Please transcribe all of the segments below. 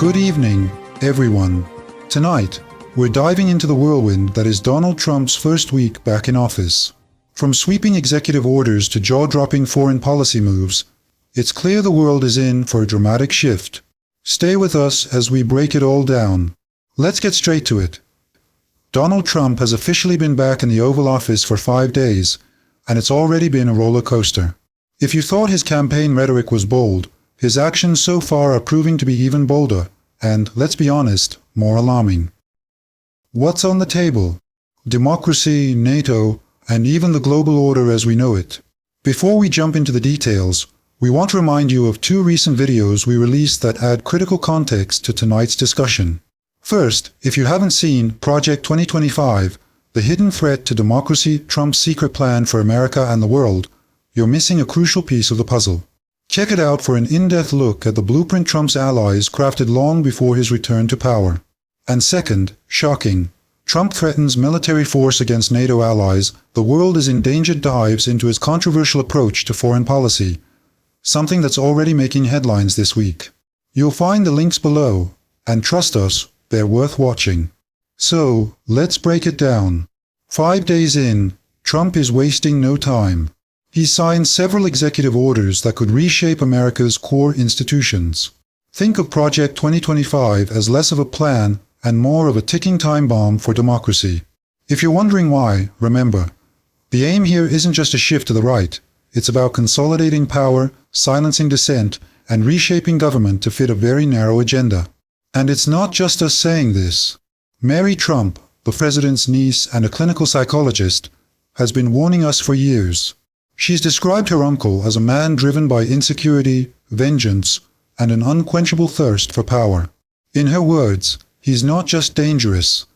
Good evening, everyone. Tonight, we're diving into the whirlwind that is Donald Trump's first week back in office. From sweeping executive orders to jaw-dropping foreign policy moves, it's clear the world is in for a dramatic shift. Stay with us as we break it all down. Let's get straight to it. Donald Trump has officially been back in the Oval Office for 5 days, and it's already been a roller coaster. If you thought his campaign rhetoric was bold, his actions so far are proving to be even bolder, and, let's be honest, more alarming. What's on the table? Democracy, NATO, and even the global order as we know it. Before we jump into the details, we want to remind you of 2 recent videos we released that add critical context to tonight's discussion. First, if you haven't seen Project 2025, the hidden threat to democracy, Trump's secret plan for America and the world, you're missing a crucial piece of the puzzle. Check it out for an in-depth look at the blueprint Trump's allies crafted long before his return to power. And second, shocking, Trump threatens military force against NATO allies. The world is in danger dives into his controversial approach to foreign policy, something that's already making headlines this week. You'll find the links below, and trust us, they're worth watching. So, let's break it down. 5 days in, Trump is wasting no time. He signed several executive orders that could reshape America's core institutions. Think of Project 2025 as less of a plan and more of a ticking time bomb for democracy. If you're wondering why, remember, the aim here isn't just a shift to the right. It's about consolidating power, silencing dissent, and reshaping government to fit a very narrow agenda. And it's not just us saying this. Mary Trump, the president's niece and a clinical psychologist, has been warning us for years. She's described her uncle as a man driven by insecurity, vengeance, and an unquenchable thirst for power. In her words, he's not just dangerous,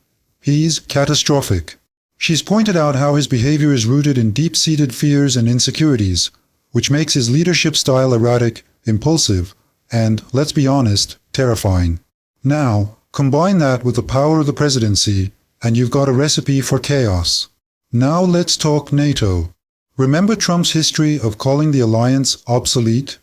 he's catastrophic. She's pointed out how his behavior is rooted in deep-seated fears and insecurities, which makes his leadership style erratic, impulsive, and, let's be honest, terrifying. Now, combine that with the power of the presidency, and you've got a recipe for chaos. Now let's talk NATO. Remember Trump's history of calling the alliance obsolete?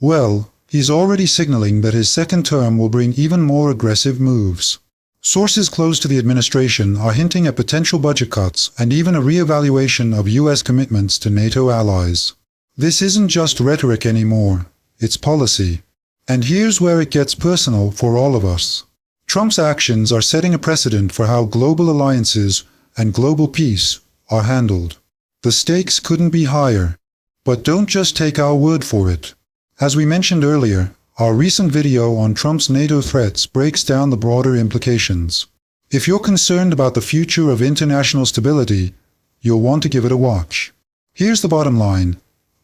Well, he's already signaling that his second term will bring even more aggressive moves. Sources close to the administration are hinting at potential budget cuts and even a re-evaluation of U.S. commitments to NATO allies. This isn't just rhetoric anymore, it's policy. And here's where it gets personal for all of us. Trump's actions are setting a precedent for how global alliances and global peace are handled. The stakes couldn't be higher. But don't just take our word for it. As we mentioned earlier, our recent video on Trump's NATO threats breaks down the broader implications. If you're concerned about the future of international stability, you'll want to give it a watch. Here's the bottom line.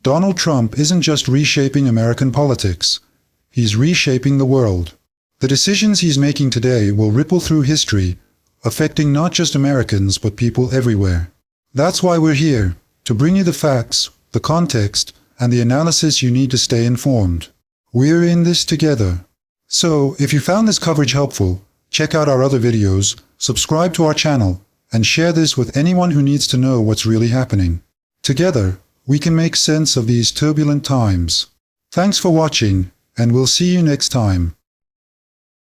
Donald Trump isn't just reshaping American politics. He's reshaping the world. The decisions he's making today will ripple through history, affecting not just Americans but people everywhere. That's why we're here, to bring you the facts, the context, and the analysis you need to stay informed. We're in this together. So, if you found this coverage helpful, check out our other videos, subscribe to our channel, and share this with anyone who needs to know what's really happening. Together, we can make sense of these turbulent times. Thanks for watching, and we'll see you next time.